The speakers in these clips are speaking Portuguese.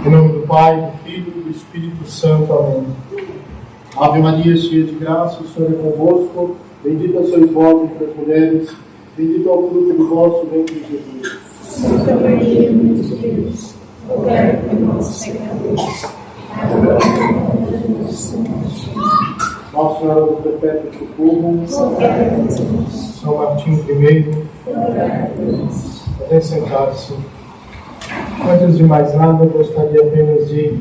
Em nome do Pai, do Filho e do Espírito Santo. Amém. Ave Maria, cheia de graça, o Senhor é convosco. Bendita sois vós entre as mulheres. Bendito é o fruto do vosso ventre, Jesus. Santa Maria, Mãe de Deus, rogai por nós, pecadores, agora e na hora de nossa morte. Nossa Senhora do Perpétuo Socorro. Rogai por nós. São Martinho I. Rogai por nós. Podem sentar-se. Antes de mais nada, eu gostaria apenas de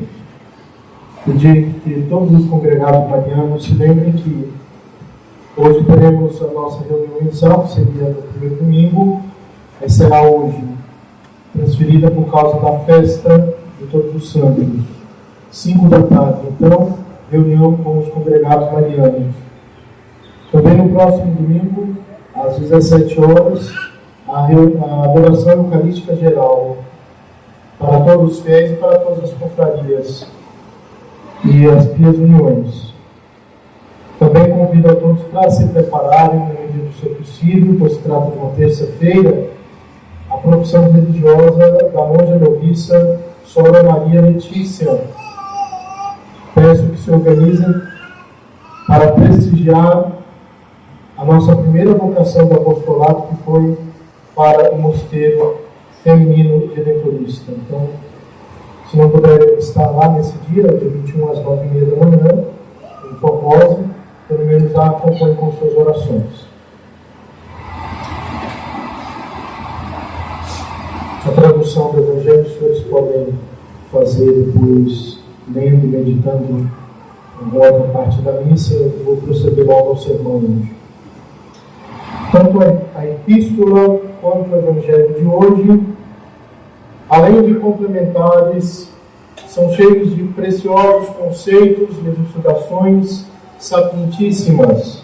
pedir que todos os congregados marianos se lembrem que hoje teremos a nossa reunião mensal, que seria no primeiro domingo, mas será hoje, transferida por causa da festa de Todos os Santos, 5 da tarde. Então, reunião com os congregados marianos. Também no próximo domingo, às 17 horas, a adoração eucarística geral, para todos os fiéis e para todas as confrarias e as pias uniões. Também convido a todos para se prepararem, no medida do ser possível, pois se trata de uma terça-feira, a profissão religiosa da monja noviça Sora Maria Letícia. Peço que se organizem para prestigiar a nossa primeira vocação do apostolado, que foi para o mosteiro feminino redentorista. Então, se não puderem estar lá nesse dia, de 21 às 9h30 da manhã, em Formosa, pelo menos a acompanhe com suas orações. A tradução do Evangelho os senhores podem fazer depois, lendo e meditando em outra parte da missa. Eu vou proceder logo ao sermão hoje. Tanto a epístola quanto o Evangelho de hoje, além de complementares, são cheios de preciosos conceitos e elucidações sapientíssimas.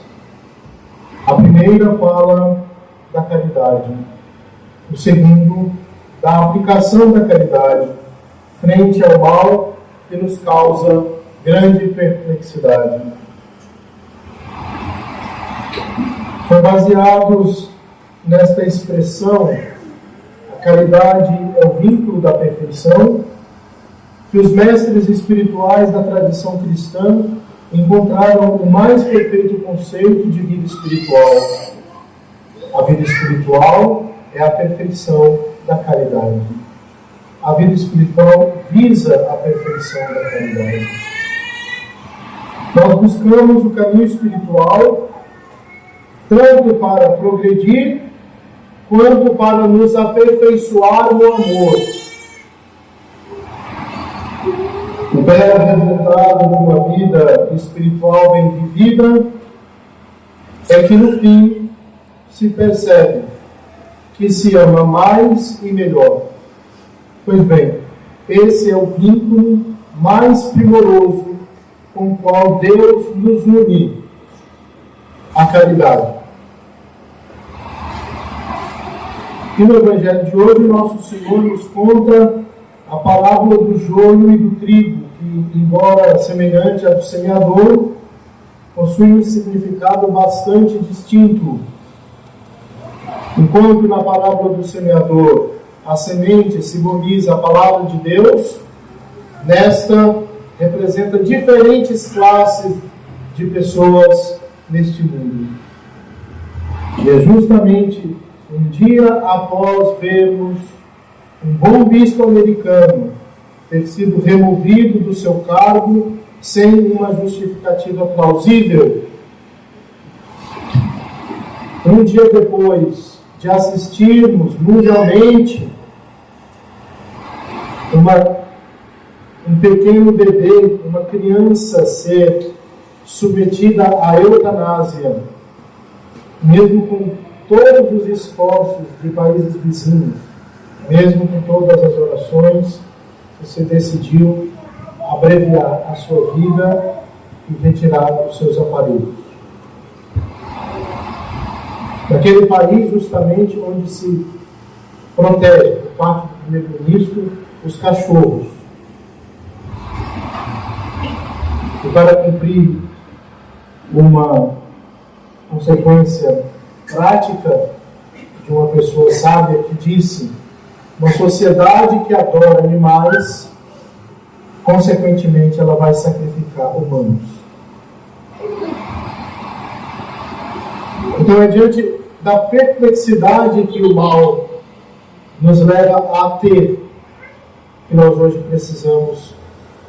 A primeira fala da caridade, o segundo, da aplicação da caridade frente ao mal que nos causa grande perplexidade. São baseados nesta expressão, a caridade é o vínculo da perfeição, que os mestres espirituais da tradição cristã encontraram o mais perfeito conceito de vida espiritual. A vida espiritual é a perfeição da caridade. A vida espiritual visa a perfeição da caridade. Nós buscamos o caminho espiritual tanto para progredir, quanto para nos aperfeiçoar no amor. O belo resultado de uma vida espiritual bem vivida é que, no fim, se percebe que se ama mais e melhor. Pois bem, esse é o vínculo mais primoroso com o qual Deus nos une, a caridade. E no Evangelho de hoje, nosso Senhor nos conta a parábola do joio e do trigo, que, embora semelhante à do semeador, possui um significado bastante distinto. Enquanto na parábola do semeador a semente simboliza a palavra de Deus, nesta representa diferentes classes de pessoas neste mundo. E é justamente um dia após vermos um bom bispo americano ter sido removido do seu cargo sem uma justificativa plausível, um dia depois de assistirmos mundialmente um pequeno bebê, uma criança ser submetida à eutanásia, mesmo com todos os esforços de países vizinhos, mesmo com todas as orações, você decidiu abreviar a sua vida e retirar os seus aparelhos. Naquele país, justamente, onde se protege, por parte do primeiro-ministro, os cachorros. E para cumprir uma consequência prática de uma pessoa sábia que disse: uma sociedade que adora animais consequentemente, ela vai sacrificar humanos. Então, é diante da perplexidade que o mal nos leva a ter, que nós hoje precisamos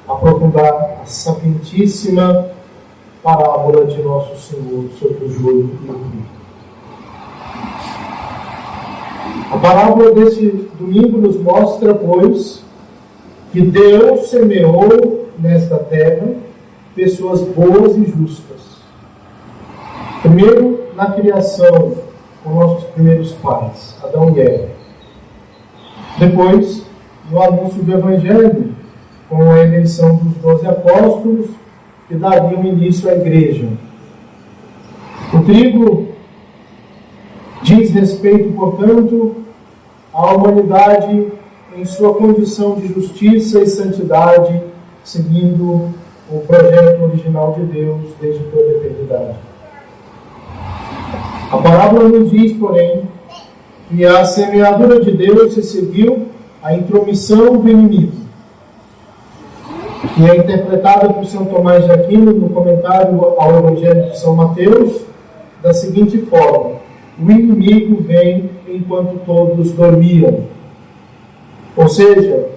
aprofundar a sapientíssima parábola de nosso Senhor sobre o joio e o trigo. A parábola deste domingo nos mostra, pois, que Deus semeou nesta terra pessoas boas e justas. Primeiro, na criação, com nossos primeiros pais, Adão e Eva. Depois, no anúncio do Evangelho, com a eleição dos 12 apóstolos, que dariam início à igreja. O trigo diz respeito, portanto, à humanidade em sua condição de justiça e santidade, seguindo o projeto original de Deus desde toda a eternidade. A parábola nos diz, porém, que a semeadura de Deus se seguiu à intromissão do inimigo, que é interpretada por São Tomás de Aquino no comentário ao Evangelho de São Mateus da seguinte forma: o inimigo vem enquanto todos dormiam. Ou seja,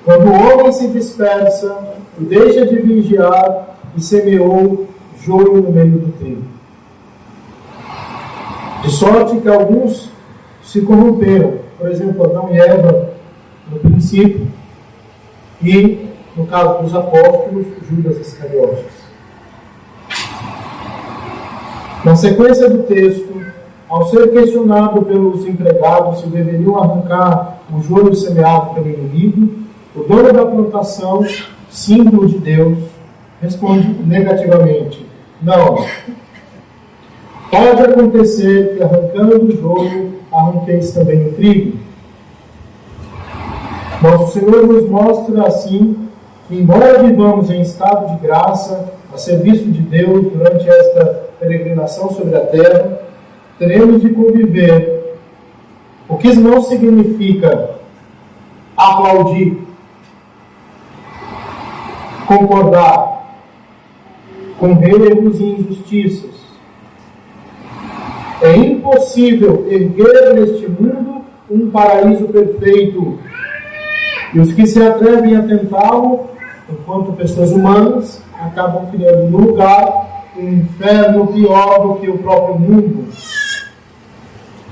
quando o homem se dispersa e deixa de vigiar e semeou joio no meio do trigo. De sorte que alguns se corromperam, por exemplo, Adão e Eva no princípio, e no caso dos apóstolos, Judas Iscariotes. Na sequência do texto, ao ser questionado pelos empregados se deveriam arrancar o joio semeado pelo inimigo, o dono da plantação, símbolo de Deus, responde negativamente: não. Pode acontecer que arrancando o joio, arranqueis também o trigo. Nosso Senhor nos mostra assim que, embora vivamos em estado de graça, a serviço de Deus durante esta peregrinação sobre a terra, teremos de conviver, o que não significa aplaudir, concordar com erros e injustiças. É impossível erguer neste mundo um paraíso perfeito, e os que se atrevem a tentá-lo, enquanto pessoas humanas, acabam criando no lugar um inferno pior do que o próprio mundo.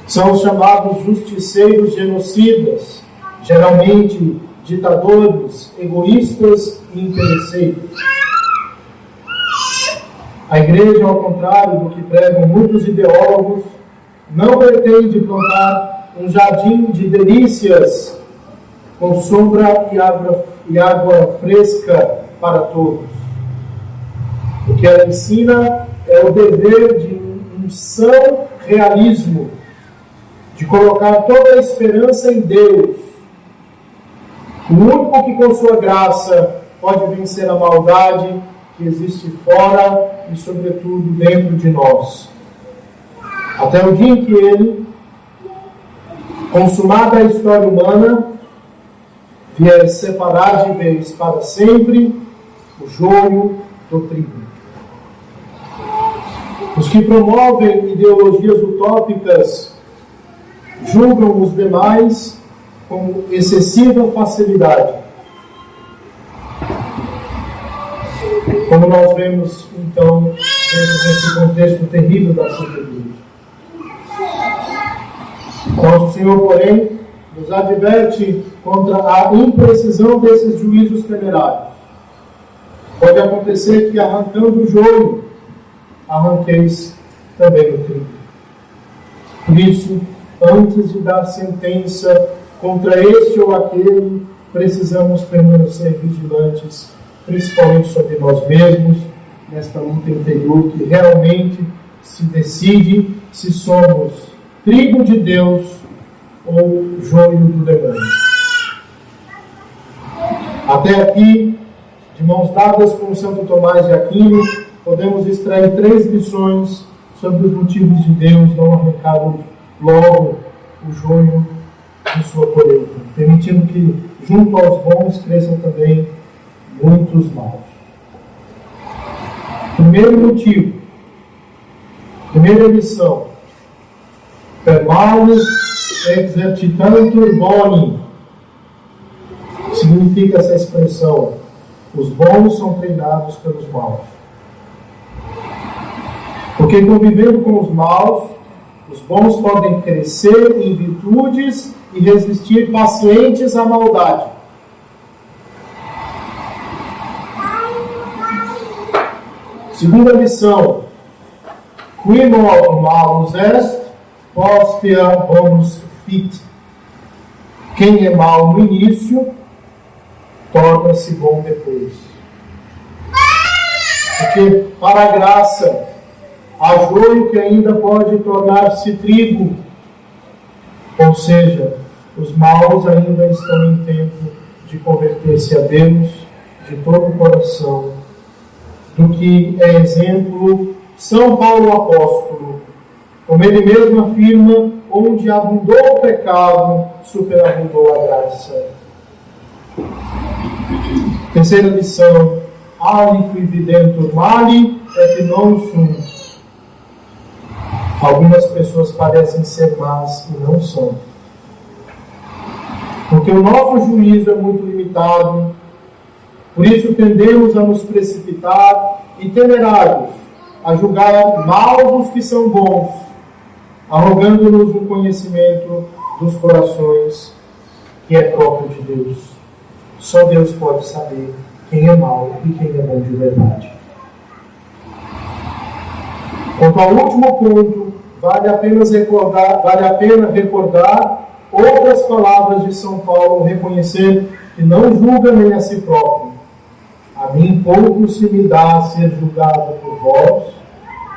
São os chamados justiceiros genocidas, geralmente ditadores, egoístas e interesseiros. A Igreja, ao contrário do que pregam muitos ideólogos, não pretende plantar um jardim de delícias com sombra e água fresca para todos. O que ela ensina é o dever de um são realismo, de colocar toda a esperança em Deus, o único que com sua graça pode vencer a maldade que existe fora e, sobretudo, dentro de nós. Até o dia em que ele, consumada a história humana, vier separar de vez para sempre o joio do trigo. Os que promovem ideologias utópicas julgam os demais com excessiva facilidade. Como nós vemos, então, dentro desse contexto terrível da sua igreja. Nosso Senhor, porém, nos adverte contra a imprecisão desses juízos temerários. Pode acontecer que, arrancando o joio, arranqueis também o trigo. Por isso, antes de dar sentença contra este ou aquele, precisamos permanecer vigilantes, principalmente sobre nós mesmos, nesta luta interior que realmente se decide se somos trigo de Deus ou joio do demônio. Até aqui, de mãos dadas com Santo Tomás de Aquino, podemos extrair 3 lições sobre os motivos de Deus não arrancar logo o joio de sua colheita, permitindo que, junto aos bons, cresçam também muitos maus. Primeiro motivo, primeira lição: per malus exercitantur boni. Significa essa expressão: os bons são treinados pelos maus. Porque convivendo com os maus, os bons podem crescer em virtudes e resistir pacientes à maldade. Segunda lição: qui malus est, postea bonus fit. Quem é mau no início, torna-se bom depois. Porque para a graça há joio que ainda pode tornar-se trigo. Ou seja, os maus ainda estão em tempo de converter-se a Deus de todo o coração. Do que é exemplo São Paulo apóstolo, como ele mesmo afirma: onde abundou o pecado, superabundou a graça. Terceira lição: aliquid videntur mali et non sunt. Algumas pessoas parecem ser más e não são. Porque o nosso juízo é muito limitado, por isso tendemos a nos precipitar e temerários, a julgar maus os que são bons, arrogando-nos um conhecimento dos corações que é próprio de Deus. Só Deus pode saber quem é mau e quem é bom de verdade. Quanto ao último ponto, vale a pena recordar outras palavras de São Paulo, reconhecer que não julga nem a si próprio. A mim pouco se me dá ser julgado por vós,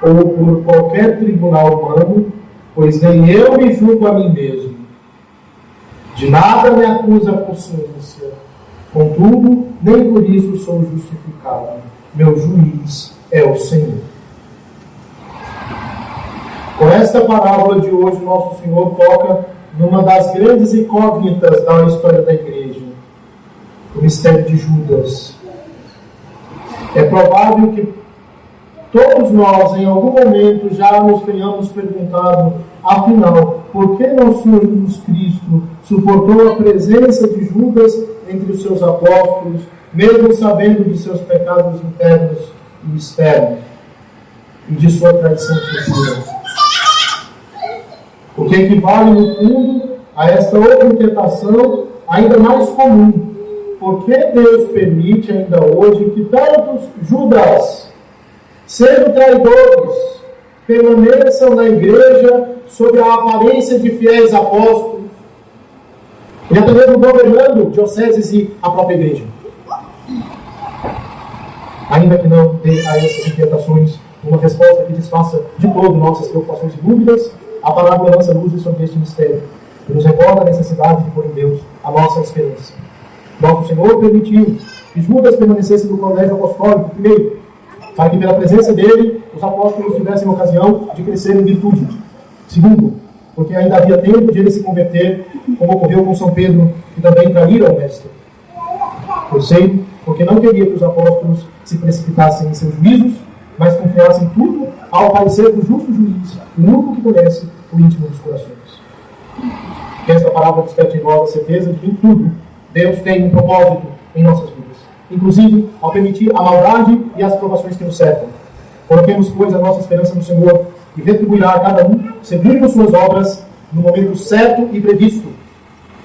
ou por qualquer tribunal humano, pois nem eu me julgo a mim mesmo. De nada me acusa a consciência, contudo, nem por isso sou justificado. Meu juiz é o Senhor. Com esta parábola de hoje, nosso Senhor toca numa das grandes incógnitas da história da igreja, o mistério de Judas. É provável que todos nós, em algum momento, já nos tenhamos perguntado: afinal, por que nosso Senhor Jesus Cristo suportou a presença de Judas entre os seus apóstolos, mesmo sabendo de seus pecados internos e externos, e de sua traição futura? O que equivale, no fundo, a esta outra inquietação ainda mais comum: por que Deus permite ainda hoje que tantos Judas, sendo traidores, permaneçam na igreja sob a aparência de fiéis apóstolos, e até mesmo governando dioceses e a própria igreja? Ainda que não dê a essas inquietações uma resposta que desfaça de todo nossas preocupações e dúvidas, a parábola lança luzes sobre este mistério e nos recorda a necessidade de pôr em Deus a nossa esperança. Nosso Senhor permitiu que Judas permanecesse no colégio apostólico, primeiro, para que pela presença dele os apóstolos tivessem ocasião de crescer em virtude. Segundo, porque ainda havia tempo de ele se converter, como ocorreu com São Pedro, que também traíra o Mestre. Terceiro, porque não queria que os apóstolos se precipitassem em seus juízos, mas confiassem tudo ao parecer do justo juiz, o único que conhece o íntimo dos corações. Que esta palavra desperte em nós a certeza de que em tudo Deus tem um propósito em nossas vidas, inclusive ao permitir a maldade e as provações que nos cercam. Coloquemos, pois, a nossa esperança no Senhor e retribuirá a cada um segundo suas obras no momento certo e previsto.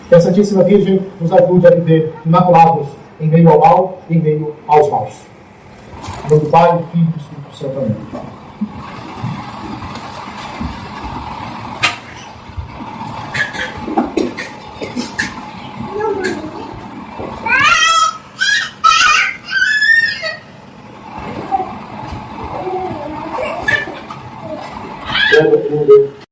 Que a Santíssima Virgem nos ajude a viver imaculados em meio ao mal e em meio aos maus. Em nome do Pai, do Filho e do Espírito Santo. Amém.